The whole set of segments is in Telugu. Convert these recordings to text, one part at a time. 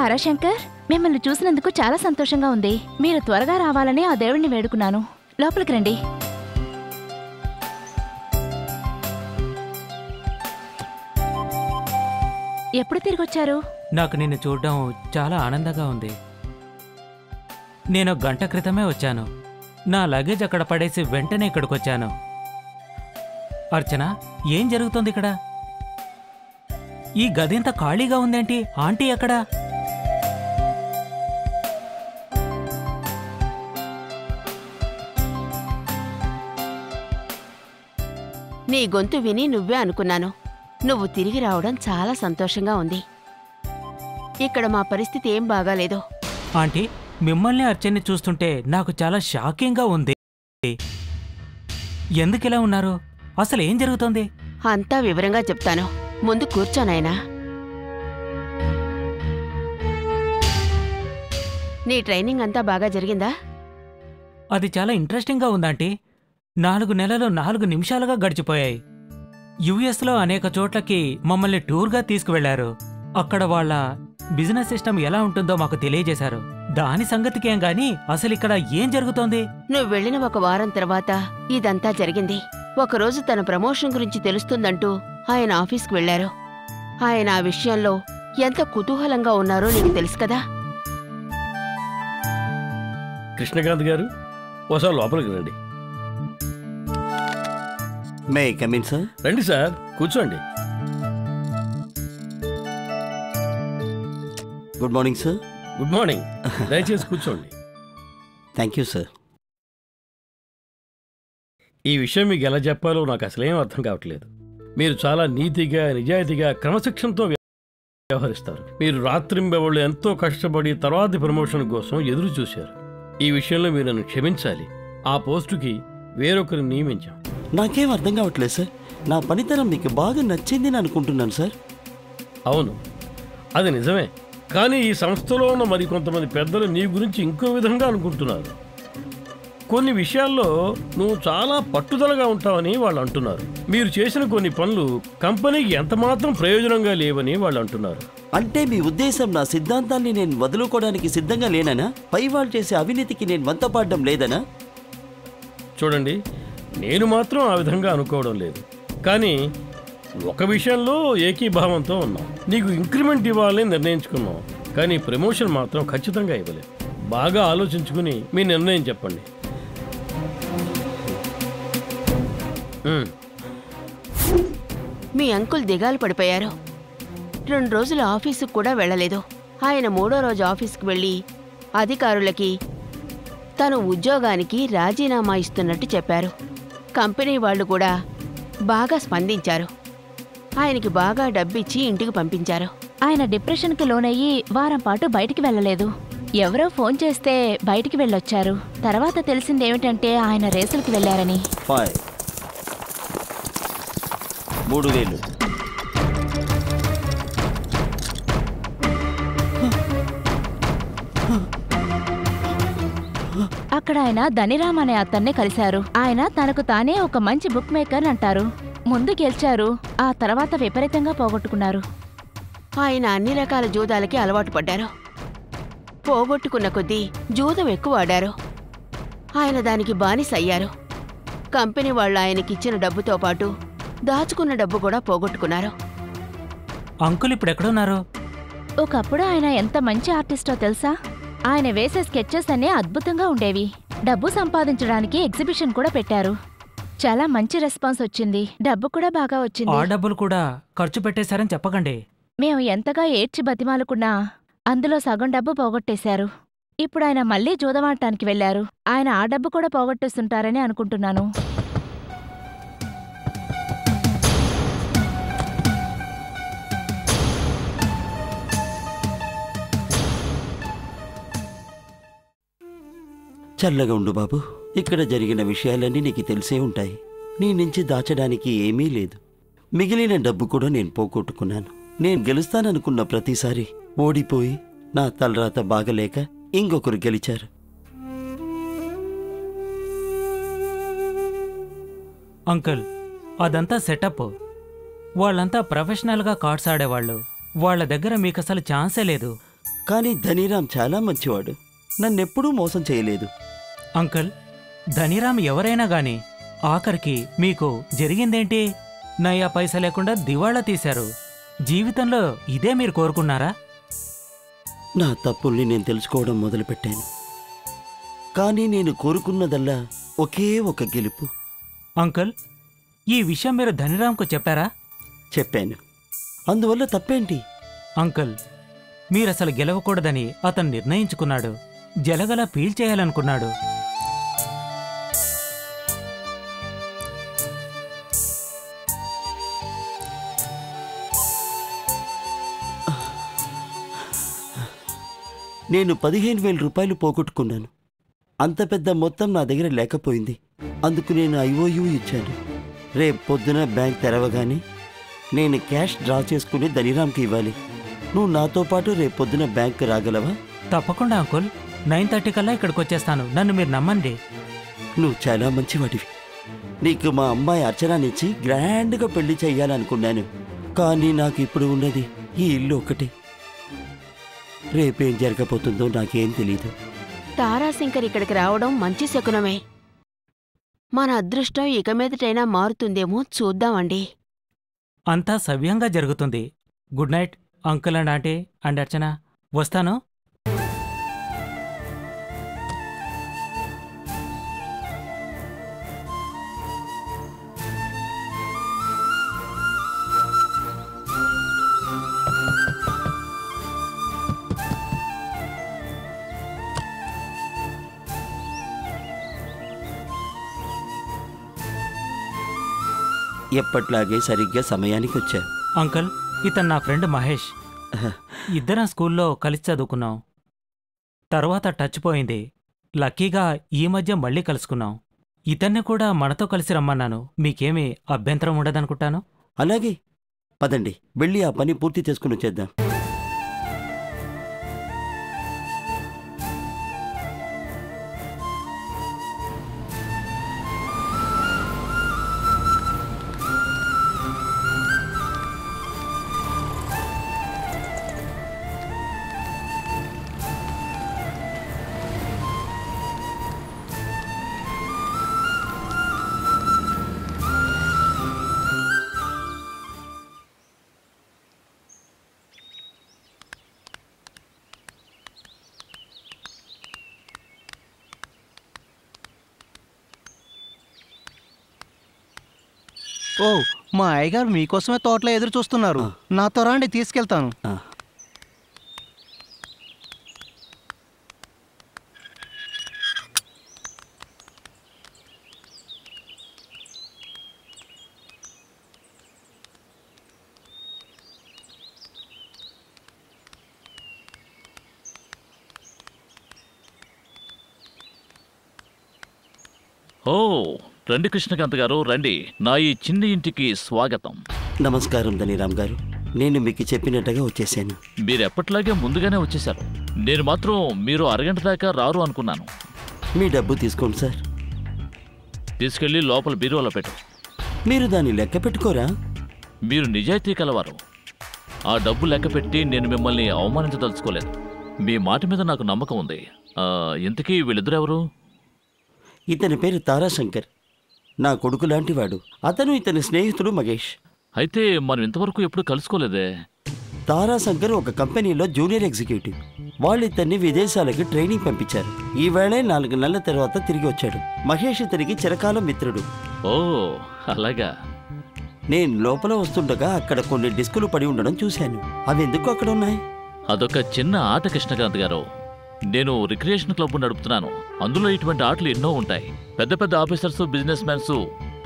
హరశంకర్, మిమ్మల్ని చూసినందుకు చాలా సంతోషంగా ఉంది. మీరు త్వరగా రావాలని ఆ దేవుడిని వేడుకున్నాను. లోపలికి రండి. ఎప్పుడు తిరిగొచ్చారు? నాకు నిన్ను చూడడం చాలా ఆనందంగా ఉంది. నేను గంట క్రితమే వచ్చాను. నా లగేజ్ అక్కడ పడేసి వెంటనే ఇక్కడికొచ్చాను. అర్చన, ఏం జరుగుతుంది ఇక్కడ? ఈ గదింత ఖాళీగా ఉందేంటి? ఆంటీ ఎక్కడా? నీ గొంతు విని నువ్వే అనుకున్నాను. నువ్వు తిరిగి రావడం చాలా సంతోషంగా ఉంది. ఇక్కడ మా పరిస్థితి ఏం బాగాలేదు. ఆంటీ, మిమ్మల్ని అర్చన్ని చూస్తుంటే నాకు చాలా షాకింగ్గా ఉంది. ఎందుకిలా ఉన్నారు? అసలు ఏం జరుగుతోంది? అంతా వివరంగా చెప్తాను. ముందు కూర్చోనాయనా. నీ ట్రైనింగ్ అంతా బాగా జరిగిందా? అది చాలా ఇంట్రెస్టింగ్గా ఉందాంటీ. 4 నెలలు 4 నిమిషాలుగా గడిచిపోయాయి. యుఎస్లో అనేక చోట్లకి మమ్మల్ని టూర్గా తీసుకువెళ్లారు. అక్కడ వాళ్ళ బిజినెస్ సిస్టమ్ ఎలా ఉంటుందో మాకు తెలియజేశారు. దాని సంగతికేం గాని అసలు ఇక్కడ ఏం జరుగుతోంది? నువ్వు వెళ్ళిన 1 వారం తర్వాత ఇదంతా జరిగింది. ఒకరోజు తన ప్రమోషన్ గురించి తెలుస్తుందంటూ ఆయన ఆఫీస్కి వెళ్లారు. ఆయన ఆ విషయంలో ఎంత కుతూహలంగా ఉన్నారో నీకు తెలుసు కదా. కృష్ణకాంత్ గారు, ఓసారి లోపలికి రండి. May come in sir? రండి సార్, కూర్చోండి. Good morning sir. Good morning. దయచేసి కూర్చోండి. Thank you sir. ఈ విషయం మీకు ఎలా చెప్పాలో నాకు అసలేం అర్థం కావట్లేదు. మీరు చాలా నీతిగా, నిజాయితీగా, క్రమశిక్షణతో వ్యవహరిస్తారు. మీరు రాత్రింబవళ్ళు ఎంతో కష్టపడి తర్వాతి ప్రమోషన్ కోసం ఎదురు చూశారు. ఈ విషయంలో మీరు నన్ను క్షమించాలి. ఆ పోస్టుకి వేరొకరిని నియమించాం. నాకేం అర్థం కావట్లేదు సార్. నా పనితనం మీకు బాగా నచ్చింది అనుకుంటున్నాను సార్. అవును, అది నిజమే. కానీ ఈ సంస్థలో ఉన్న మరికొంతమంది పెద్దలు నీ గురించి ఇంకో విధంగా అనుకుంటున్నారు. కొన్ని విషయాల్లో నువ్వు చాలా పట్టుదలగా ఉంటావని వాళ్ళు అంటున్నారు. మీరు చేసిన కొన్ని పనులు కంపెనీకి ఎంతమాత్రం ప్రయోజనంగా లేవని వాళ్ళు అంటున్నారు. అంటే మీ ఉద్దేశం నా సిద్ధాంతాన్ని నేను వదులుకోవడానికి సిద్ధంగా లేననా? పై వాళ్ళు చేసే అవినీతికి నేను వంతపాడడం లేదనా? చూడండి, నేను మాత్రం ఆ విధంగా అనుకోవడం లేదు. కానీ ఒక విషయంలో ఏకీభావంతో ఉన్నాం. నీకు ఇంక్రిమెంట్ ఇవ్వాలని నిర్ణయించుకున్నాం, కానీ ప్రమోషన్ మాత్రం ఖచ్చితంగా ఇవ్వలేదు. బాగా ఆలోచించుకుని మీ నిర్ణయం చెప్పండి. మీ అంకుల్ దిగాలు పడిపోయారు. 2 రోజులు ఆఫీసుకు కూడా వెళ్ళలేదు. ఆయన 3వ రోజు ఆఫీస్కి వెళ్ళి అధికారులకి తను ఉద్యోగానికి రాజీనామా ఇస్తున్నట్టు చెప్పారు. కంపెనీ వాళ్ళు కూడా బాగా స్పందించారు. ఆయనకి బాగా డబ్బిచ్చి ఇంటికి పంపించారు. ఆయన డిప్రెషన్కి లోనయ్యి వారం పాటు బయటికి వెళ్ళలేదు. ఎవరో ఫోన్ చేస్తే బయటికి వెళ్ళొచ్చారు. తర్వాత తెలిసిందేమిటంటే ఆయన రేసులకు వెళ్లారని. 3,000. అక్కడ ఆయన ధనిరామ్ అనే అతన్నే కలిశారు. ఆయన తనకు తానే ఒక మంచి బుక్ మేకర్ అంటారు. ముందు గెలిచారు, ఆ తర్వాత విపరీతంగా పోగొట్టుకున్నారు. ఆయన అన్ని రకాల జూదాలకి అలవాటు పడ్డారు. పోగొట్టుకున్న కొద్దీ జూదం ఎక్కువ ఆడారు. ఆయన దానికి బానిసయ్యారు. కంపెనీ వాళ్ళు ఆయనకిచ్చిన డబ్బుతో పాటు దాచుకున్న డబ్బు కూడా పోగొట్టుకున్నారు. అంకుల్ ఇప్పుడు ఎక్కడున్నారు? ఒకప్పుడు ఆయన ఎంత మంచి ఆర్టిస్టో తెలుసా? ఆయన వేసే స్కెచెస్ అన్నీ అద్భుతంగా ఉండేవి. డబ్బు సంపాదించడానికి ఎగ్జిబిషన్ కూడా పెట్టారు. చాలా మంచి రెస్పాన్స్ వచ్చింది. డబ్బు కూడా బాగా వచ్చింది. ఆ డబ్బులు కూడా ఖర్చు పెట్టేశారని చెప్పకండి. మేము ఎంతగా ఏడ్చి బతిమాలుకున్నా అందులో సగం డబ్బు పోగొట్టేశారు. ఇప్పుడు ఆయన మళ్లీ జూదమాడటానికి వెళ్లారు. ఆయన ఆ డబ్బు కూడా పోగొట్టేస్తుంటారని అనుకుంటున్నాను. చల్లగా ఉండు బాబు. ఇక్కడ జరిగిన విషయాలన్నీ నీకు తెలిసే ఉంటాయి. నీ నుంచి దాచడానికి ఏమీ లేదు. మిగిలిన డబ్బు కూడా నేను పోగొట్టుకున్నాను. నేను గెలుస్తాననుకున్న ప్రతిసారి ఓడిపోయి నా తలరాత బాగలేక ఇంకొకరు గెలిచారు. అంకుల్, అదంతా సెటప్. వాళ్ళంతా ప్రొఫెషనల్గా కార్డ్స్ ఆడేవాళ్ళు. వాళ్ళ దగ్గర మీకసలు ఛాన్సే లేదు. కానీ ధనీరామ్ చాలా మంచివాడు. నన్నెప్పుడూ మోసం చేయలేదు. అంకుల్, ధనీరామ్ ఎవరైనా గాని ఆఖరికి మీకు జరిగిందేంటి? నయా పైసా లేకుండా దివాళా తీశారు. జీవితంలో ఇదే మీరు కోరుకున్నారా? నా తప్పుల్ని నేను తెలుసుకోవడం మొదలుపెట్టాను. కానీ నేను కోరుకున్నదల్లా ఒకే ఒక గెలుపు. అంకుల్, ఈ విషయం మీరు ధనీరామ్కు చెప్పారా? చెప్పాను. అందువల్ల తప్పేంటి? అంకుల్, మీరసలు గెలవకూడదని అతను నిర్ణయించుకున్నాడు. జలగల పీల్చేయాలనుకున్నాడు. నేను 15,000 రూపాయలు పోగొట్టుకున్నాను. అంత పెద్ద మొత్తం నా దగ్గర లేకపోయింది. అందుకు నేను ఐఓయూ ఇచ్చాను. రేపు పొద్దున బ్యాంక్ తెరవగానే నేను క్యాష్ డ్రా చేసుకుని ధనీరామ్కి ఇవ్వాలి. నువ్వు నాతో పాటు రేపు పొద్దున బ్యాంక్ రాగలవా? తప్పకుండా అంకుల్. 9:30 కల్లా ఇక్కడికి వచ్చేస్తాను. నన్ను మీరు నమ్మండి. నువ్వు చాలా మంచివాడివి. నీకు మా అమ్మాయి అర్చనానిచ్చి గ్రాండ్గా పెళ్లి చెయ్యాలనుకున్నాను. కానీ నాకు ఇప్పుడు ఉన్నది ఈ ఇల్లు ఒకటి. రేపేం జరగబోతుందో నాకేం తెలీదు. తారాశంకర్ ఇక్కడికి రావడం మంచి శకునమే. మన అదృష్టం ఇక మీదటైనా మారుతుందేమో చూద్దామండి. అంతా సవ్యంగా జరుగుతుంది. Good night uncle and aunty and Archana. వస్తాను. ఎప్పట్లాగే సరిగ్గా సమయానికి వచ్చా. అంకుల్, ఇతను నా ఫ్రెండ్ మహేష్. ఇద్దరం స్కూల్లో కలిసి చదువుకున్నాం. తర్వాత టచ్ పోయింది. లక్కీగా ఈ మధ్య మళ్ళీ కలుసుకున్నాం. ఇతన్ని కూడా మనతో కలిసి రమ్మన్నాను. మీకేమీ అభ్యంతరం ఉండదనుకుంటాను. అలాగే పదండి, వెళ్ళి ఆ పని పూర్తి చేసుకుని వచ్చేద్దాం. ఓ, మా అయ్యగారు మీకోసమే తోటలో ఎదురు చూస్తున్నారు. నాతో రండి, తీసుకెళ్తాను. ఓ, రండి కృష్ణకాంత్ గారు, రండి. నా ఈ చిన్ని ఇంటికి స్వాగతం. నమస్కారం ధనీరామ్ గారు. నేను మీకు చెప్పినట్టుగా వచ్చేసాను. మీరు ఎప్పటిలాగే ముందుగానే వచ్చేశారు. నేను మాత్రం మీరు అరగంట దాకా రారు అనుకున్నాను. మీ డబ్బు తీసుకోండి సార్. తీసుకెళ్లి లోపల బీరువాలో పెట్టు. మీరు దాన్ని లెక్క పెట్టుకోరా? మీరు నిజాయితీ కలవారు. ఆ డబ్బు లెక్క పెట్టి నేను మిమ్మల్ని అవమానించదలుచుకోలేదు. మీ మాట మీద నాకు నమ్మకం ఉంది. ఇంతకీ వీళ్ళిద్దరెవరు? ఇతని పేరు తారాశంకర్. నా కొడుకు లాంటివాడు. అతను ఇతని స్నేహితుడు మహేష్. అయితే మనం ఇంతవరకు ఎప్పుడు కలుసుకోలేదే. తారాశంకర్ ఒక కంపెనీలో జూనియర్ ఎగ్జిక్యూటివ్. వాళ్ళు ఇతన్ని విదేశాలకి ట్రైనింగ్ పంపించారు. ఈవేళ 4 నెలల తర్వాత తిరిగి వచ్చాడు. మహేష్ ఇతనికి చిరకాలం మిత్రుడు. ఓ, అలాగా. నేను లోపల వస్తుండగా అక్కడ కొన్ని డిస్కులు పడి ఉండడం చూశాను. అవి ఎందుకు అక్కడ ఉన్నాయి? అదొక చిన్న ఆట కృష్ణకాంత్ గారు. నేను రిక్రియేషన్ క్లబ్ నడుపుతున్నాను. అందులో ఇటువంటి ఆటలు ఎన్నో ఉంటాయి. పెద్ద పెద్ద ఆఫీసర్స్, బిజినెస్ మ్యాన్స్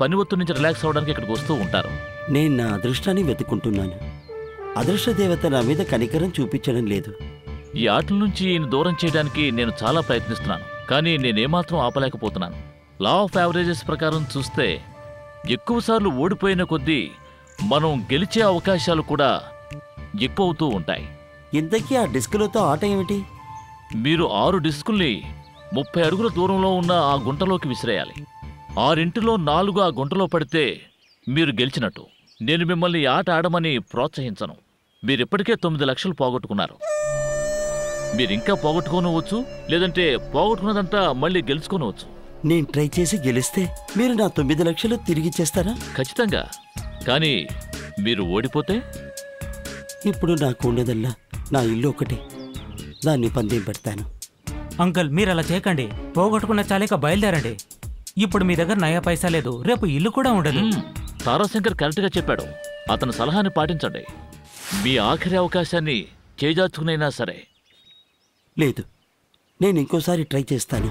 పని ఒత్తిడి నుంచి రిలాక్స్ అవడానికి ఇక్కడికి వస్తూ ఉంటారు. నేను నా అదృష్టాన్ని వెతుక్కుంటున్నాను. అదృష్ట దేవత నా మీద కనికరం చూపించడం లేదు. ఈ ఆటల నుంచి ఈయన దూరం చేయడానికి నేను చాలా ప్రయత్నిస్తున్నాను. కానీ నేనేమాత్రం ఆపలేకపోతున్నాను. లా ఆఫ్ యావరేజెస్ ప్రకారం చూస్తే ఎక్కువసార్లు ఓడిపోయిన కొద్దీ మనం గెలిచే అవకాశాలు కూడా ఎక్కువ అవుతూ ఉంటాయి. ఇంతకీ ఆ డిస్కులతో ఆట ఏమిటి? మీరు 6 డిస్కుల్ని 30 అడుగుల దూరంలో ఉన్న ఆ గుంటలోకి విసిరేయాలి. 6 4 ఆ గుంటలో పడితే మీరు గెలిచినట్టు. నేను మిమ్మల్ని ఆట ఆడమని ప్రోత్సహించను. మీరిప్పటికే 9 లక్షలు పోగొట్టుకున్నారు. మీరింకా పోగొట్టుకోనవచ్చు, లేదంటే పోగొట్టుకున్నదంతా మళ్ళీ గెలుచుకోనవచ్చు. నేను ట్రై చేసి గెలిస్తే మీరు నా 9 లక్షలు తిరిగిచ్చేస్తారా? ఖచ్చితంగా. కానీ మీరు ఓడిపోతే? ఇప్పుడు నాకు ఉన్నదల్లా నా ఇల్లు ఒకటి, దాన్ని పందెం పెడతాను. అంకుల్ మీరు అలా చేయకండి. పోగొట్టుకున్న చాలేక బయలుదేరండి. ఇప్పుడు మీ దగ్గర నయా పైసా లేదు, రేపు ఇల్లు కూడా ఉండదు. తారాశంకర్ కరెక్ట్గా చెప్పాడు. అతని సలహాని పాటించండి. మీ ఆఖరి అవకాశాన్ని చేజార్చుకునైనా సరే. లేదు, నేను ఇంకోసారి ట్రై చేస్తాను.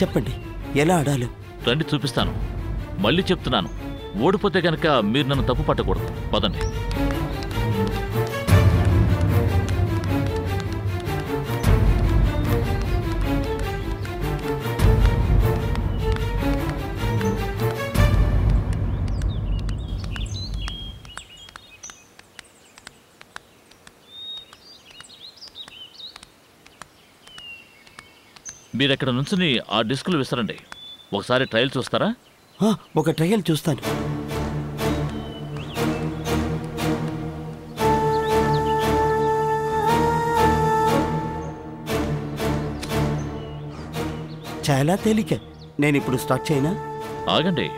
చెప్పండి ఎలా ఆడాలో. రండి చూపిస్తాను. మళ్ళీ చెప్తున్నాను, ఓడిపోతే గనక మీరు నన్ను తప్పు పట్టకూడదు. పదండి. మీరెక్కడ నుంచుని ఆ డిస్కులు విసరండి. ఒకసారి ట్రయల్ చూస్తారా? ఒక ట్రయల్ చూస్తాను. చాలా తేలిక. నేను ఇప్పుడు స్టార్ట్ చేయనా? ఆగండి,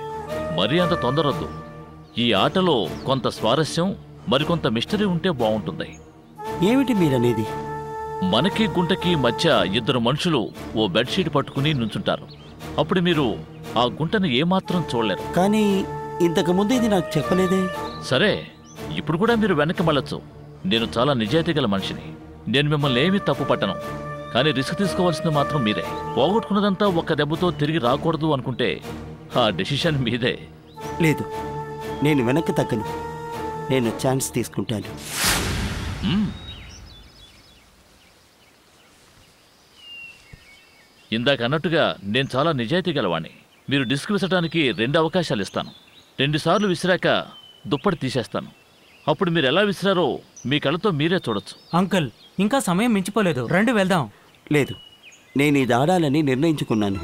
మరీ అంత తొందరొద్దు. ఈ ఆటలో కొంత స్వారస్యం, మరికొంత మిస్టరీ ఉంటే బాగుంటుంది. ఏమిటి మీరనేది? మనకి గుంటకి మధ్య ఇద్దరు మనుషులు ఓ బెడ్షీట్ పట్టుకుని నుంచుంటారు. అప్పుడు మీరు ఆ గుంటను ఏమాత్రం చూడలేరు. కానీ ఇంతకుముందు ఇది నాకు చెప్పలేదే. సరే, ఇప్పుడు కూడా మీరు వెనక్కి మళ్ళొచ్చు. నేను చాలా నిజాయితీ గల మనిషిని. నేను మిమ్మల్ని ఏమీ తప్పు పట్టను. కానీ రిస్క్ తీసుకోవాల్సింది మాత్రం మీరే. పోగొట్టుకున్నదంతా ఒక్క దెబ్బతో తిరిగి రాకూడదు అనుకుంటే ఆ డెసిషన్ మీదే. లేదు, నేను వెనక్కి తగ్గను. నేను ఛాన్స్ తీసుకుంటాను. ఇందాక అన్నట్టుగా నేను చాలా నిజాయితీ గలవాణ్ణి. మీరు డిస్క్ విసరడానికి 2 అవకాశాలు ఇస్తాను. 2 సార్లు విసిరాక దుప్పటి తీసేస్తాను. అప్పుడు మీరు ఎలా విసిరారో మీ కళ్ళతో మీరే చూడొచ్చు. అంకుల్ ఇంకా సమయం మించిపోలేదు, రండి వెళ్దాం. లేదు, నేను ఇది ఆడాలని నిర్ణయించుకున్నాను.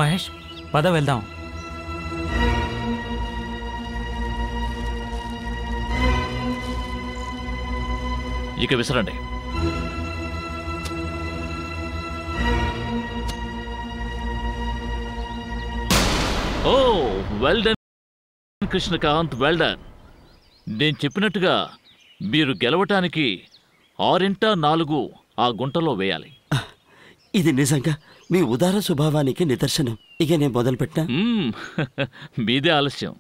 మహేష్ పద వెళ్దాం. ఇక విసరండి. Oh well done Krishnakant, well done. నేను చెప్పినట్టుగా మీరు గెలవటానికి 6x4 ఆ గుంటలో వేయాలి. ఇది నిజంగా మీ ఉదార స్వభావానికి నిదర్శనం. ఇక నేను మొదలుపెట్టా. మీదే ఆలస్యం.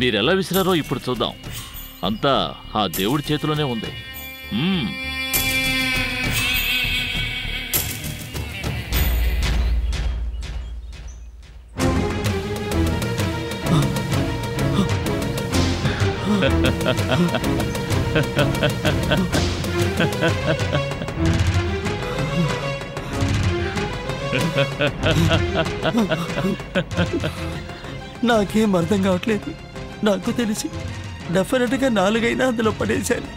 మీరెలా విసిరారో ఇప్పుడు చూద్దాం. అంతా ఆ దేవుడి చేతిలోనే ఉంది. నాకేం అర్థం కావట్లేదు. నాకు తెలిసి డెఫినెట్గా 4 అయినా అందులో పడేశాను.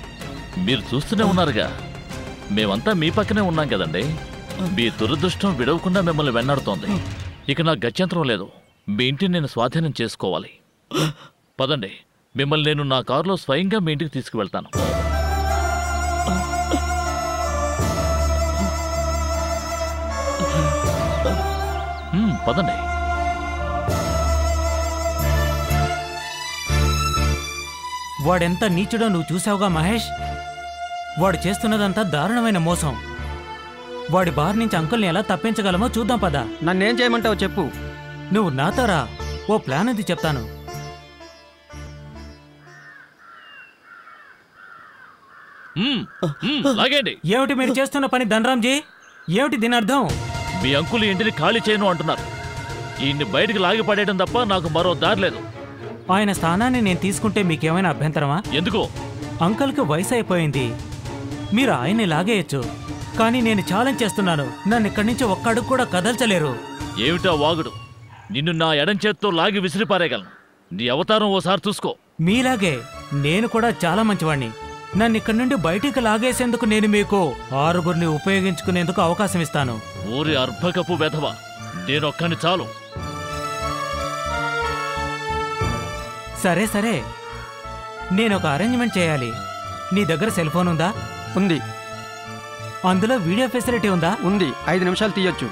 మీరు చూస్తూనే ఉన్నారుగా, మేమంతా మీ పక్కనే ఉన్నాం కదండి. మీ దురదృష్టం విడవకుండా మిమ్మల్ని వెన్నాడుతోంది. ఇక నాకు గత్యంతరం లేదు. మీ ఇంటిని నేను స్వాధీనం చేసుకోవాలి. పదండి, మిమ్మల్ని నేను నా కారులో స్వయంగా మీ ఇంటికి తీసుకువెళ్తాను. పదండి. వాడెంత నీచుడో నువ్వు చూసావుగా మహేష్. వాడు చేస్తున్నదంతా దారుణమైన మోసం. వాడి బారి నుంచి అంకుల్ని ఎలా తప్పించగలమో చూద్దాం పద. నన్నేం చేయమంటావు చెప్పు. నువ్వు నాతో రా, ఓ ప్లాన్ అది చెప్తాను. ఏమిటి మీరు చేస్తున్న పని ధనరామ్జీ? ఏమిటి దీని అర్థం? మీ అంకుల్ ఇంటిని ఖాళీ చేయను అంటున్నారు. ఈయన్ని బయటికి లాగి పడేయడం తప్ప నాకు మరో దారి లేదు. ఆయన స్థానాన్ని నేను తీసుకుంటే మీకేమైనా అభ్యంతరమా? ఎందుకో? అంకుల్కి వయసు అయిపోయింది, మీరు ఆయన్ని లాగేయచ్చు. కానీ నేను ఛాలెంజ్ చేస్తున్నాను, నన్ను ఇక్కడి నుంచి ఒక్క అడుగు కూడా కదల్చలేరు. ఏమిటా వాగుడు? నిన్ను నా ఎడం చేత్తో లాగి విసిరిపారేయగలను. నీ అవతారం ఓసారి చూసుకో. మీలాగే నేను కూడా చాలా మంచివాణ్ణి. నన్ను ఇక్కడి నుండి బయటికి లాగేసేందుకు నేను మీకు 6గురిని ఉపయోగించుకునేందుకు అవకాశం ఇస్తాను. ఊరి అర్భకపు వెధవ, నేనొక్కని చాలు. సరే సరే, నేను ఒక అరేంజ్మెంట్ చేయాలి. నీ దగ్గర సెల్ ఫోన్ ఉందా? ఉంది. అందులో వీడియో ఫెసిలిటీ ఉందా? ఉంది. 5 నిమిషాలు తీయొచ్చు.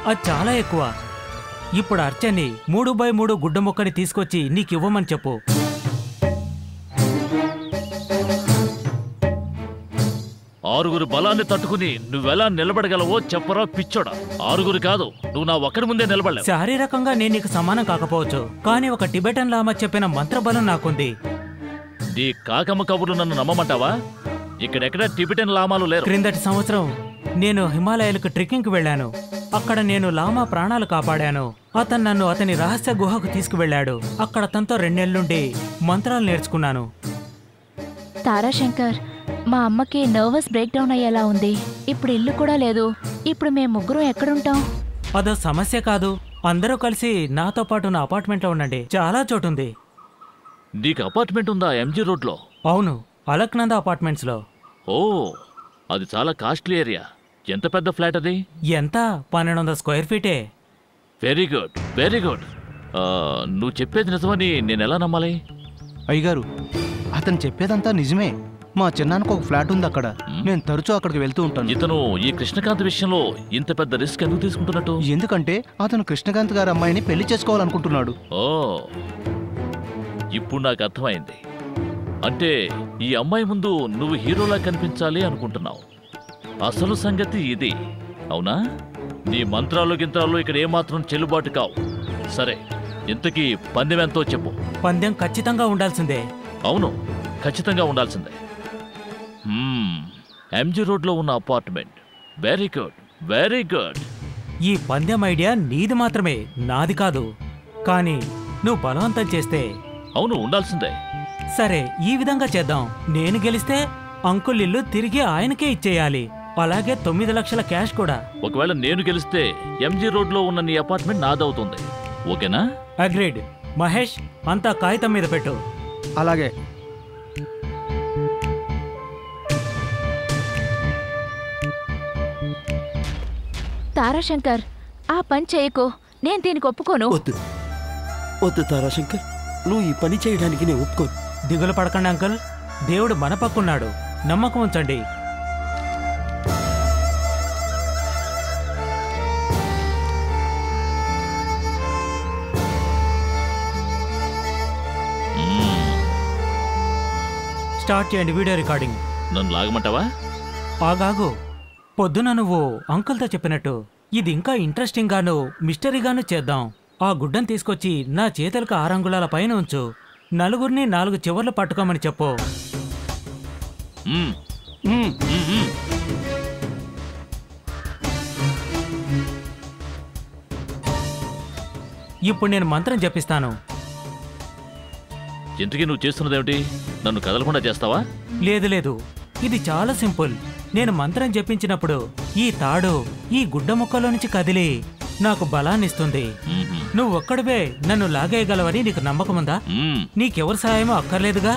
అది చాలా ఎక్కువ. ఇప్పుడు అర్చన్ని 3x3 గుడ్డ ముక్కని తీసుకొచ్చి నీకివ్వమని చెప్పు. ఆరుగురు బలాన్ని తట్టుకుని నువ్వెలా నిలబడగలవో చెప్పరా పిచ్చోడా. 6గురు కాదు, నువ్వు నా ఒక్కడి ముందే నిలబడలేవు. శారీరకంగా నేను నీకు సమానం కాకపోవచ్చు, కానీ ఒక టిబెటన్ లామా చెప్పిన మంత్రబలం నాకుంది. నీ కాకమ్మ కబుర్లు నన్ను నమ్మమంటావా? ఇక్కడెక్కడ టిబెటన్ లామాలు లేరు. క్రిందటి సంవత్సరం నేను హిమాలయాలకు ట్రెక్కింగ్కి వెళ్ళాను. అక్కడ నేను లామా ప్రాణాలు కాపాడాను. అతను నన్ను అతని రహస్య గుహకు తీసుకువెళ్ళాడు. అక్కడ తనతో 2 నెలలుండి మంత్రాలు నేర్చుకున్నాను. తారాశంకర్, మా అమ్మకి నర్వస్ బ్రేక్ డౌన్ అయ్యేలా ఉంది. ఇప్పుడు ఇల్లు కూడా లేదు. ఇప్పుడు మేము ముగ్గురం ఎక్కడుంటాం? అదో సమస్య కాదు. అందరూ కలిసి నాతో పాటు నా అపార్ట్మెంట్లో ఉండండి. చాలా చోటుంది. నీకు అపార్ట్మెంట్ ఉందా ఎంజీ రోడ్లో? అవును, అలక్నంద అపార్ట్మెంట్స్లో. ఓ, అది చాలా కాస్ట్లీ ఏరియా. ఎంత పెద్ద ఫ్లాట్ అది? ఎంత? 1200 స్క్వేర్ ఫీటే. Very good, very good. నువ్వు చెప్పేది నిజమని నేను ఎలా నమ్మాలి? అయ్యగారు, అతను చెప్పేదంతా నిజమే. మా చిన్నానికి ఒక ఫ్లాట్ ఉంది అక్కడ. నేను తరచూ అక్కడికి వెళ్తూ ఉంటాను. ఇతను ఈ కృష్ణకాంత్ విషయంలో ఇంత పెద్ద రిస్క్ ఎందుకు తీసుకుంటున్నట్టు? ఎందుకంటే అతను కృష్ణకాంత్ గారి అమ్మాయిని పెళ్లి చేసుకోవాలనుకుంటున్నాడు. ఓ, ఇప్పుడు నాకు అర్థమైంది. అంటే ఈ అమ్మాయి ముందు నువ్వు హీరోలా కనిపించాలి అనుకుంటున్నావు. అసలు సంగతి ఇది, అవునా? నీ మంత్రాలు గింత్రాలు ఇక్కడ ఏమాత్రం చెల్లుబాటు కావు. సరే, ఇంతకీ పందెం ఎంతో చెప్పు. పందెం ఖచ్చితంగా ఉండాల్సిందే. అవును, ఖచ్చితంగా ఉండాల్సిందే. ఎంజీ రోడ్లో ఉన్న apartment. Very good, very good. ఈ పందెం ఐడియా నీది మాత్రమే, నాది కాదు. కానీ నువ్వు బలవంతం చేస్తే. అవును, ఉండాల్సిందే. సరే, ఈ విధంగా చేద్దాం. నేను గెలిస్తే అంకుల్ ఇల్లు తిరిగి ఆయనకే ఇచ్చేయాలి. అలాగే 9 లక్షల క్యాష్ కూడా. ఒకవేళ నేను గెలిస్తే ఎంజీ రోడ్లో ఉన్న నీ అపార్ట్మెంట్ నాదవుతుంది. ఓకేనా? అగ్రీడ్. మహేష్, అంతా కాగితం మీద పెట్టు. అలాగే. తారాశంకర్, ఆ పని చేయకు. నేను దీనికి ఒప్పుకోను. వద్దు వద్దు తారాశంకర్, నువ్వు ఈ పని చేయడానికి నేను ఒప్పుకోను. దిగులు పడకండి అంకుల్, దేవుడు మన పక్కున్నాడు. నమ్మకం ఉంచండి. స్టార్ట్ చేయండి వీడియో రికార్డింగ్. నన్ను లాగమంటావా? ఆగాగు. పొద్దున నువ్వు అంకుల్తో చెప్పినట్టు ఇది ఇంకా ఇంట్రెస్టింగ్ గాను మిస్టరీగాను చేద్దాం. ఆ గుడ్డను తీసుకొచ్చి నా చేతులకు 6 అంగుళాల పైన ఉంచు. 4గురిని 4 చివర్లు పట్టుకోమని చెప్పు. ఇప్పుడు నేను మంత్రం జపిస్తాను. ఇంతకీ నువ్వు చేస్తున్నదేమిటి? నన్ను కదలకుండా చేస్తావా? లేదు లేదు, ఇది చాలా సింపుల్. నేను మంత్రం జపించినప్పుడు ఈ తాడు ఈ గుడ్డ ముక్కలో నుంచి కదిలి నాకు బలాన్నిస్తుంది. నువ్వు ఒక్కడివే నన్ను లాగేయగలవని నీకు నమ్మకముందా? నీకెవరి సహాయమో అక్కర్లేదుగా.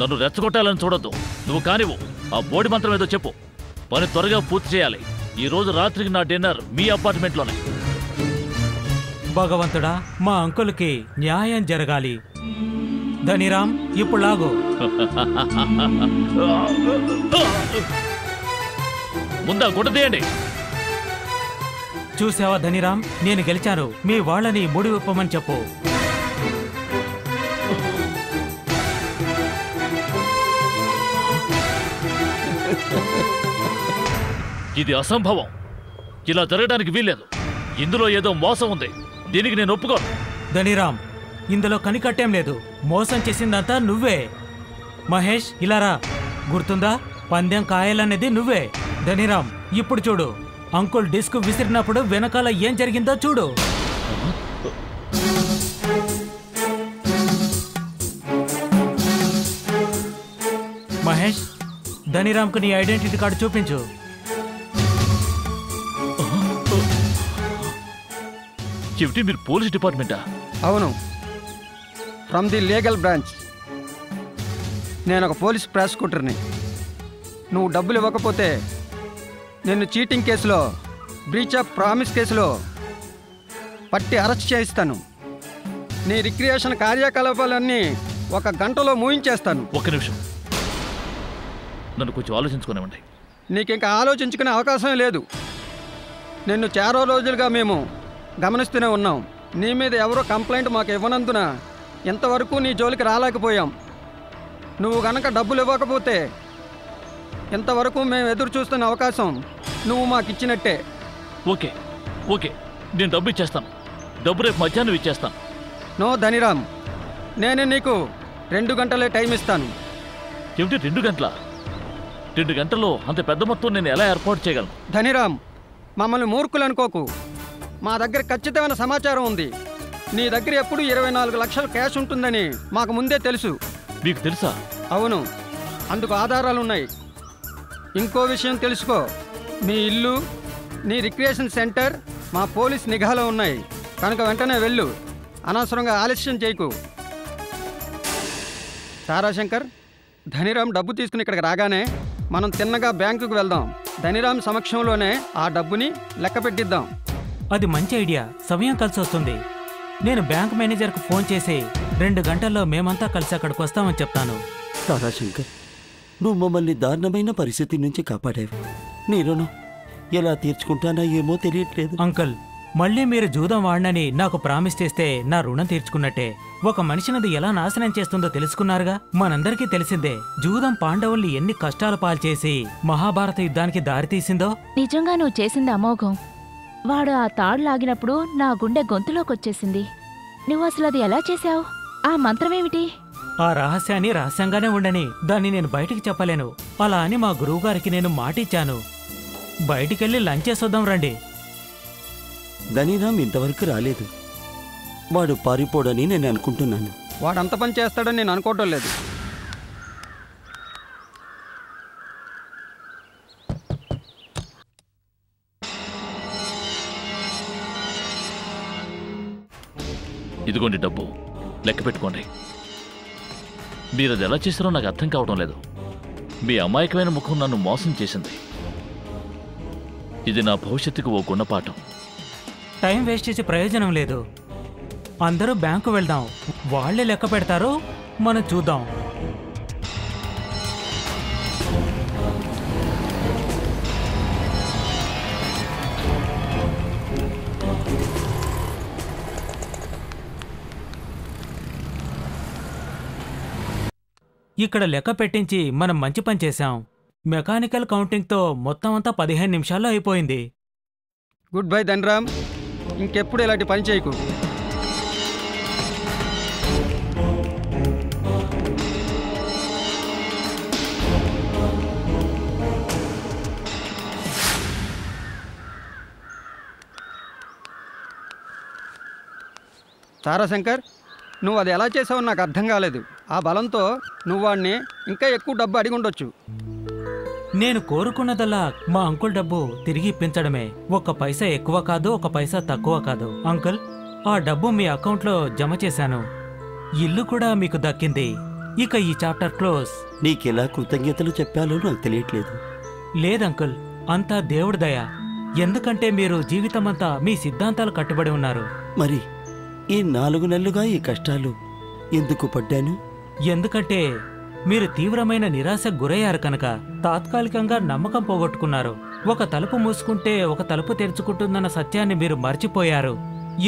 నన్ను రెచ్చగొట్టాలని చూడొద్దు. నువ్వు కానివ్వు. ఆ బోడి మంత్రం ఏదో చెప్పు. పని త్వరగా పూర్తి చేయాలి. ఈ రోజు రాత్రికి నా డిన్నర్ మీ అపార్ట్మెంట్లోనే. భగవంతుడా, మా అంకుల్కి న్యాయం జరగాలి. ధనిరామ్, ఇప్పుడు లాగు. ముందా గుడ్డ తీయండి. చూసావా ధనిరామ్, నేను గెలిచాను. మీ వాళ్ళని ముడి విప్పమని చెప్పు. ఇది అసంభవం. ఇలా జరగడానికి వీల్లేదు. ఇందులో ఏదో మోసం ఉంది. దీనికి నేను ఒప్పుకోను. ధనిరామ్, ఇందులో కనికట్టేం లేదు. మోసం చేసిందంతా నువ్వే. మహేష్, ఇలా రా. గుర్తుందా? పందెం కాయాలనేది నువ్వే. ధనిరామ్, ఇప్పుడు చూడు. అంకుల్ డిస్క్ విసిరినప్పుడు వెనకాల ఏం జరిగిందో చూడు. ధనిరామ్కు నీ ఐడెంటిటీ కార్డు చూపించు. చెవిటి మీరు పోలీస్ డిపార్ట్మెంటా? అవును, ఫ్రమ్ ది లీగల్ బ్రాంచ్. నేను ఒక పోలీస్ ప్రాసిక్యూటర్ని. నువ్వు డబ్బులు ఇవ్వకపోతే నిన్ను చీటింగ్ కేసులో, బ్రీచ్ ఆఫ్ ప్రామిస్ కేసులో పట్టి అరెస్ట్ చేయిస్తాను. నీ రిక్రియేషన్ కార్యకలాపాలన్నీ 1 గంటలో మూయించేస్తాను. ఒక్క నిమిషం, నన్ను కొంచెం ఆలోచించుకునేవ్వండి. నీకు ఇంకా ఆలోచించుకునే అవకాశం లేదు. నిన్ను చారో రోజులుగా మేము గమనిస్తూనే ఉన్నాం. నీ మీద ఎవరో కంప్లైంట్ మాకు ఇవ్వనందున ఇంతవరకు నీ జోలికి రాలేకపోయాం. నువ్వు గనక డబ్బులు ఇవ్వకపోతే ఇంతవరకు మేము ఎదురు చూస్తున్న అవకాశం నువ్వు మాకు ఇచ్చినట్టే. ఓకే ఓకే, నేను డబ్బు ఇచ్చేస్తాను. డబ్బు రేపు మధ్యాహ్నం ఇచ్చేస్తాను. నో ధనిరామ్, నేను నీకు 2 గంటలే టైం ఇస్తాను. ఏమిటి 2 గంటల? 2 గంటల్లో అంత పెద్ద మొత్తం నేను ఎలా ఏర్పాటు చేయగలను? ధనిరామ్, మమ్మల్ని మూర్ఖులు అనుకోకు. మా దగ్గర ఖచ్చితమైన సమాచారం ఉంది. నీ దగ్గర ఎప్పుడు 24 లక్షల క్యాష్ ఉంటుందని మాకు ముందే తెలుసు. మీకు తెలుసా? అవును, అందుకు ఆధారాలున్నాయి. ఇంకో విషయం తెలుసుకో, మీ ఇల్లు, నీ రిక్రియేషన్ సెంటర్ మా పోలీస్ నిఘాలో ఉన్నాయి. కనుక వెంటనే వెళ్ళు, అనవసరంగా ఆలస్యం చేయకు. తారాశంకర్, ధనిరామ్ డబ్బు తీసుకుని ఇక్కడికి రాగానే మనం తిన్నగా బ్యాంకుకు వెళ్దాం. ధనిరామ్ సమక్షంలోనే ఆ డబ్బుని లెక్క పెట్టిద్దాం. అది మంచి ఐడియా. సమయం కలిసి వస్తుంది. నేను బ్యాంక్ మేనేజర్కు ఫోన్ చేసి 2 గంటల్లో మేమంతా కలిసి అక్కడికి వస్తామని చెప్తాను. తారాశంకర్, నువ్వు మమ్మల్ని దారుణమైన పరిస్థితి నుంచి కాపాడావు. నీ రుణం ఎలా తీర్చుకుంటానో ఏమో తెలియట్లేదు. అంకుల్, మళ్ళీ మీరు జూదం వాడినని నాకు ప్రామిస్ చేస్తే నా రుణం తీర్చుకున్నట్టే. ఒక మనిషినది ఎలా నాశనం చేస్తుందో తెలుసుకున్నారుగా. మనందరికీ తెలిసిందే జూదం పాండవుల్ని ఎన్ని కష్టాల పాల్చేసి మహాభారత యుద్ధానికి దారితీసిందో. నిజంగా నువ్వు చేసింది అమోఘం. వాడు ఆ తాడు లాగినప్పుడు నా గుండె గొంతులోకొచ్చేసింది. నువ్వు అసలు అది ఎలా చేశావు? ఆ మంత్రమేమిటి? ఆ రహస్యాన్ని రహస్యంగానే ఉండని, దాన్ని నేను బయటికి చెప్పలేను. అలా అని మా గురువుగారికి నేను మాటిచ్చాను. బయటికెళ్ళి లంచ్ చేసొద్దాం రండి. ధనిరామ్ ఇంతవరకు రాలేదు. వాడు పారిపోడని నేను అనుకుంటున్నాను. వాడు అంత పని చేస్తాడని నేను అనుకోవటం లేదు. ఇదిగోండి డబ్బు, లెక్క పెట్టుకోండి. మీరు అది ఎలా చేశారో నాకు అర్థం కావడం లేదు. మీ అమాయకమైన ముఖం నన్ను మోసం చేసింది. ఇది నా భవిష్యత్తుకు ఓ గుణపాఠం. టైం వేస్ట్ చేసే ప్రయోజనం లేదు. అందరూ బ్యాంకు వెళ్దాం. వాళ్ళే లెక్క పెడతారు, మనం చూద్దాం. ఇక్కడ లెక్క పెట్టించి మనం మంచి పని చేశాం. మెకానికల్ కౌంటింగ్తో మొత్తం అంతా 15 నిమిషాల్లో అయిపోయింది. గుడ్ బై ధనిరామ్, ఇంకెప్పుడు ఇలాంటి పని చేయకు. తారాశంకర్, నువ్వు అది ఎలా చేసావో నాకు అర్థం కాలేదు. ఆ బలంతో నువ్వు వాడిని ఇంకా ఎక్కువ డబ్బు అడిగి ఉండొచ్చు. నేను కోరుకున్నదల్లా మా అంకుల్ డబ్బు తిరిగి ఇప్పించడమే. 1 పైసా ఎక్కువ కాదు, 1 పైసా తక్కువ కాదు. అంకుల్, ఆ డబ్బు మీ అకౌంట్లో జమ చేశాను. ఇల్లు కూడా మీకు దక్కింది. ఇక ఈ చాప్టర్ క్లోజ్. నీకెలా కృతజ్ఞతలు చెప్పాలో నాకు తెలియట్లేదు. లేదంకుల్, అంతా దేవుడి దయ. ఎందుకంటే మీరు జీవితమంతా మీ సిద్ధాంతాలు కట్టుబడి ఉన్నారు. మరి ఈ 4 నెలలుగా ఈ కష్టాలు ఎందుకు పడ్డాను? ఎందుకంటే మీరు తీవ్రమైన నిరాశకు గురయ్యారు కనుక. తాత్కాలికంగా నమ్మకం పోగొట్టుకున్నారు. ఒక తలుపు మూసుకుంటే ఒక తలుపు తెరుచుకుంటుందన్న సత్యాన్ని మీరు మర్చిపోయారు.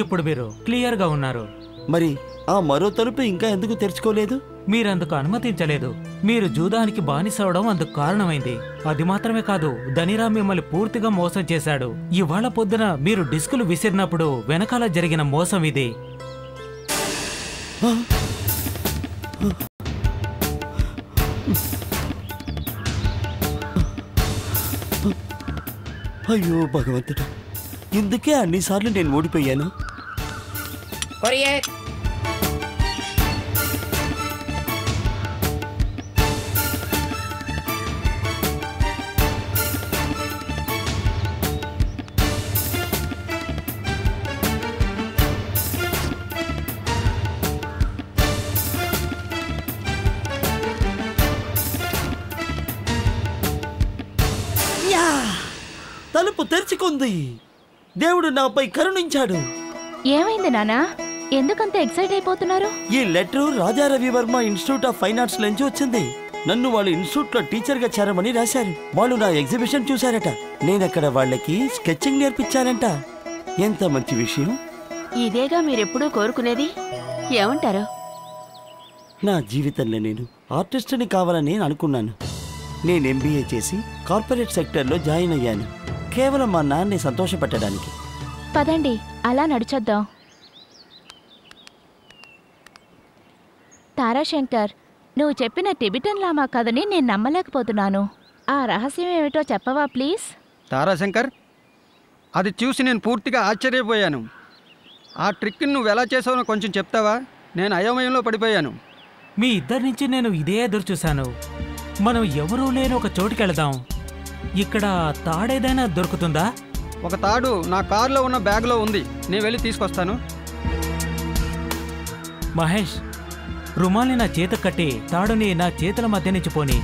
ఇప్పుడు మీరు క్లియర్గా ఉన్నారు. మరి ఆ మరో తలుపు ఇంకా ఎందుకు తెరుచుకోలేదు? మీరందుకు అనుమతించలేదు. మీరు జూదానికి బానిసవడం అందుకు కారణమైంది. అది మాత్రమే కాదు, ధనిరామ్ మిమ్మల్ని పూర్తిగా మోసం చేశాడు. ఇవాళ పొద్దున మీరు డిస్కులు విసిరినప్పుడు వెనకాల జరిగిన మోసం ఇది. అయ్యో భగవంతుడా, ఇందుకే అన్నిసార్లు నేను ఓడిపోయాను. తలుపు తెరుచుకుంది. దేవుడు నాపై కరుణించాడు. ఏమైంది నానా? ఎందుకంత ఎక్సైట్ అయిపోతున్నారు? ఈ letter Raja Ravi Varma institute of fine arts నుంచి వచ్చింది. నన్ను వాళ్ళు ఇన్స్టిట్యూట్ లో టీచర్ గా చేరమని రాశారు. వాళ్ళు నా ఎగ్జిబిషన్ చూశారట. నేనక్కడ వాళ్ళకి స్కెచింగ్ నేర్పించానంట. ఎంత మంచి విషయం. ఇదేగా మీరెప్పుడూ కోరుకునేది. ఏమంటారు? నా జీవితంలో నేను ఆర్టిస్ట్ని కావాలని అనుకున్నాను. నేను ఎంబీఏ చేసి కార్పొరేట్ సెక్టర్లో జాయిన్ అయ్యాను, కేవలం మా నాన్నని సంతోషపెట్టడానికి. పదండి, అలా నడిచొద్దాం. తారాశంకర్, నువ్వు చెప్పిన టిబెటన్ లామా కథని నేను నమ్మలేకపోతున్నాను. ఆ రహస్యం ఏమిటో చెప్పవా ప్లీజ్? తారాశంకర్, అది చూసి నేను పూర్తిగా ఆశ్చర్యపోయాను. ఆ ట్రిక్ని నువ్వు ఎలా చేసావో కొంచెం చెప్తావా? నేను అయోమయంలో పడిపోయాను. మీ ఇద్దరి నుంచి నేను ఇదే ఎదురు చూశాను. మనం ఎవరూ లేని ఒక చోటుకి వెళదాం. ఇక్కడ తాడేదైనా దొరుకుతుందా? ఒక తాడు నా కారులో ఉన్న బ్యాగ్లో ఉంది. నేను వెళ్ళి తీసుకొస్తాను. మహేష్, రుమాల్ని నా చేత కట్టి తాడుని నా చేతుల మధ్య నుంచి పోని.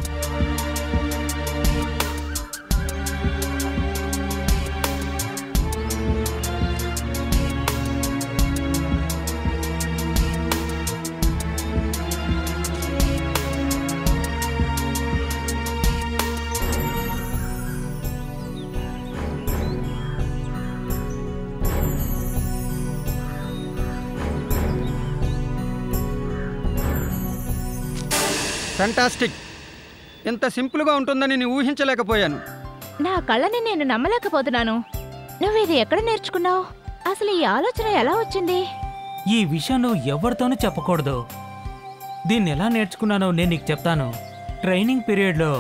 ఫ్యాంటాస్టిక్. ఇంత సింపుల్గా ఉంటుందని నేను ఊహించలేకపోయాను. నా కళ్ళని నేను నమ్మలేకపోతున్నాను. నువ్వు ఇది ఎక్కడ నేర్చుకున్నావు? అసలు ఈ ఆలోచన ఎలా వచ్చింది? ఈ విషయం నువ్వు ఎవరితోనూ చెప్పకూడదు. దీన్ని ఎలా నేర్చుకున్నానో నేను నీకు చెప్తాను. ట్రైనింగ్ పీరియడ్లో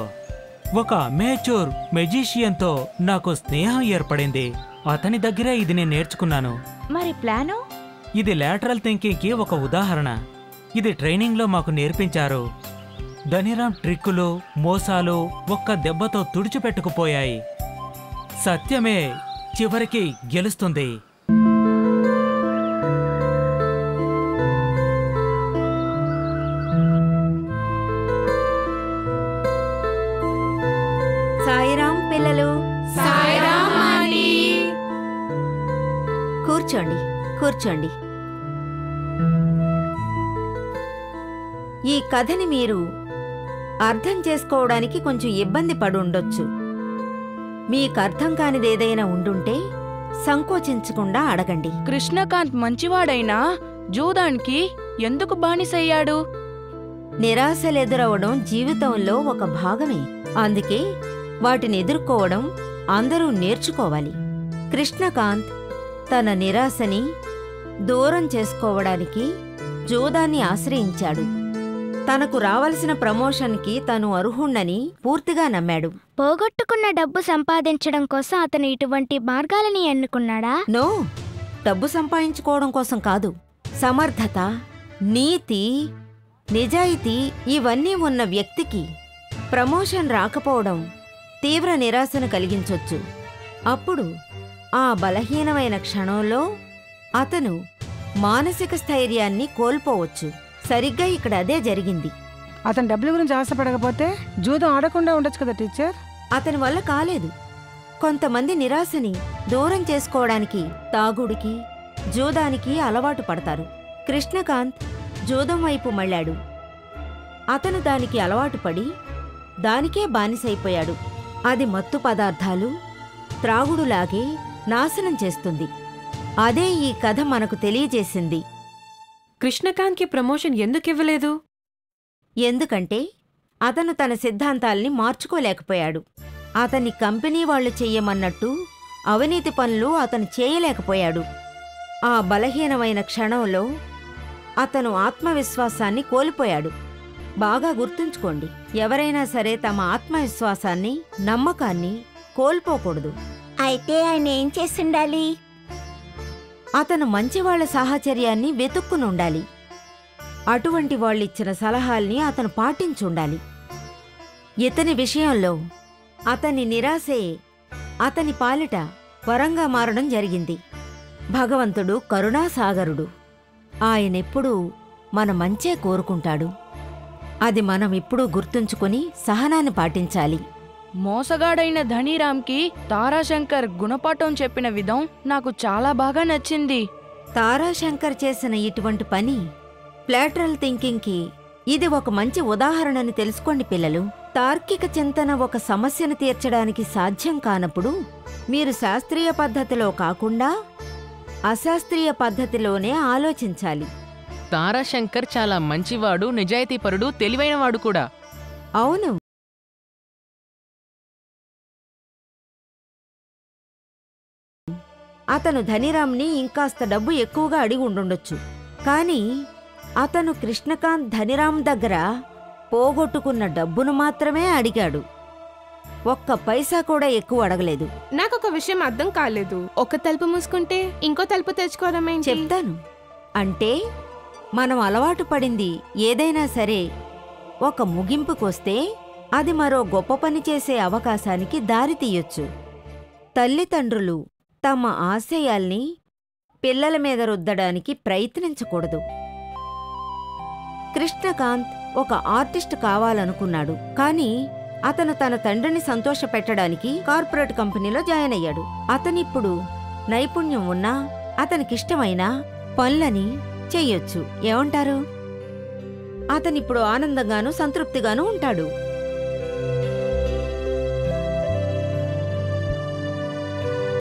ఒక అమేచ్యూర్ మెజిషియన్తో నాకు స్నేహం ఏర్పడింది. అతని దగ్గరే ఇది నేను నేర్చుకున్నాను. మరి ప్లాను? ఇది లాటరల్ థింకింగ్కి ఒక ఉదాహరణ. ఇది ట్రైనింగ్లో మాకు నేర్పించారు. ధనిరామ్ ట్రిక్కులు, మోసాలు ఒక్క దెబ్బతో తుడిచిపెట్టుకుపోయాయి. సత్యమే చివరికి గెలుస్తుంది. సాయిరాం పిల్లలు. కూర్చోండి, కూర్చోండి. ఈ కథని మీరు అర్థం చేసుకోవడానికి కొంచెం ఇబ్బంది పడి ఉండొచ్చు. మీకు అర్థం కానిదేదైనా ఉండుంటే సంకోచించకుండా అడగండి. కృష్ణకాంత్ మంచివాడైనా జూదానికి ఎందుకు బానిసయ్యాడు? నిరాశలెదురవడం జీవితంలో ఒక భాగమే. అందుకే వాటిని ఎదుర్కోవడం అందరూ నేర్చుకోవాలి. కృష్ణకాంత్ తన నిరాశని దూరం చేసుకోవడానికి జూదాన్ని ఆశ్రయించాడు. తనకు రావలసిన ప్రమోషన్కి తను అర్హుణ్ణని పూర్తిగా నమ్మాడు. పోగొట్టుకున్న డబ్బు సంపాదించడం కోసం అతను ఇటువంటి మార్గాలని ఎన్నుకున్నాడా? నో, డబ్బు సంపాదించుకోవడం కోసం కాదు. సమర్థత, నీతి, నిజాయితీ ఇవన్నీ ఉన్న వ్యక్తికి ప్రమోషన్ రాకపోవడం తీవ్ర నిరాశను కలిగించొచ్చు. అప్పుడు ఆ బలహీనమైన క్షణంలో అతను మానసిక స్థైర్యాన్ని కోల్పోవచ్చు. సరిగ్గా ఇక్కడ అదే జరిగింది. అతను డబ్బుల గురించి ఆశపడకపోతే జూదం ఆడకుండా ఉండొచ్చు కదా టీచర్. అతని వల్ల కాలేదు. కొంతమంది నిరాశని దూరం చేసుకోవడానికి తాగుడికి, జూదానికి అలవాటు పడతారు. కృష్ణకాంత్ జూదం వైపు మళ్ళాడు. అతను దానికి అలవాటు పడి దానికే బానిసైపోయాడు. అది మత్తు పదార్థాలు, త్రాగుడులాగే నాశనం చేస్తుంది. అదే ఈ కథ మనకు తెలియజేసింది. కృష్ణకాంత్కి ప్రమోషన్ ఎందుకివ్వలేదు? ఎందుకంటే అతను తన సిద్ధాంతాల్ని మార్చుకోలేకపోయాడు. అతన్ని కంపెనీ వాళ్లు చెయ్యమన్నట్టు అవినీతి పనులు అతను చేయలేకపోయాడు. ఆ బలహీనమైన క్షణంలో అతను ఆత్మవిశ్వాసాన్ని కోల్పోయాడు. బాగా గుర్తుంచుకోండి, ఎవరైనా సరే తమ ఆత్మవిశ్వాసాన్ని, నమ్మకాన్ని కోల్పోకూడదు. అయితే ఆయన ఏం చేస్తుండాలి? అతను మంచివాళ్ల సాహచర్యాన్ని వెతుక్కునుండాలి. అటువంటి వాళ్ళిచ్చిన సలహాల్ని అతను పాటించుండాలి. ఇతని విషయంలో అతని నిరాశే అతని పాలిట వరంగా మారడం జరిగింది. భగవంతుడు కరుణాసాగరుడు. ఆయనెప్పుడూ మన మంచే కోరుకుంటాడు. అది మనం ఎప్పుడూ గుర్తుంచుకుని సహనాన్ని పాటించాలి. మోసగాడైన ధనీరామ్కి తారాశంకర్ గుణపాఠం చెప్పిన విధం నాకు చాలా బాగా నచ్చింది. తారాశంకర్ చేసిన ఇటువంటి పని ప్లాటరల్ థింకింగ్కి ఇది ఒక మంచి ఉదాహరణని తెలుసుకోండి పిల్లలు. తార్కిక చింతన ఒక సమస్యను తీర్చడానికి సాధ్యం కానప్పుడు మీరు శాస్త్రీయ పద్ధతిలో కాకుండా అశాస్త్రీయ పద్ధతిలోనే ఆలోచించాలి. తారాశంకర్ చాలా మంచివాడు, నిజాయితీపరుడు, తెలివైనవాడు కూడా. అవును. అతను ధనిరామ్ని ఇంకాస్త డబ్బు ఎక్కువగా అడిగి ఉండుండొచ్చు. కానీ అతను కృష్ణకాంత్ ధనిరామ్ దగ్గర పోగొట్టుకున్న డబ్బును మాత్రమే అడిగాడు. ఒక్క పైసా కూడా ఎక్కువ అడగలేదు. నాకొక విషయం అర్థం కాలేదు. ఒక తలుపు మూసుకుంటే ఇంకో తలుపు తెచ్చుకోవడం ఏంటి? చెప్తాను. అంటే మనం అలవాటు పడింది ఏదైనా సరే ఒక ముగింపుకొస్తే అది మరో గొప్ప పని చేసే అవకాశానికి దారి తీయొచ్చు. తల్లిదండ్రులు తమ ఆశయాల్ని పిల్లల మీద రుద్దడానికి ప్రయత్నించకూడదు. కృష్ణకాంత్ ఒక ఆర్టిస్ట్ కావాలనుకున్నాడు. కానీ అతను తన తండ్రిని సంతోషపెట్టడానికి కార్పొరేట్ కంపెనీలో జాయిన్ అయ్యాడు. అతనిప్పుడు నైపుణ్యం ఉన్నా అతనికిష్టమైన పనులని చెయ్యొచ్చు. ఏమంటారు? అతనిప్పుడు ఆనందంగానూ సంతృప్తిగానూ ఉంటాడు.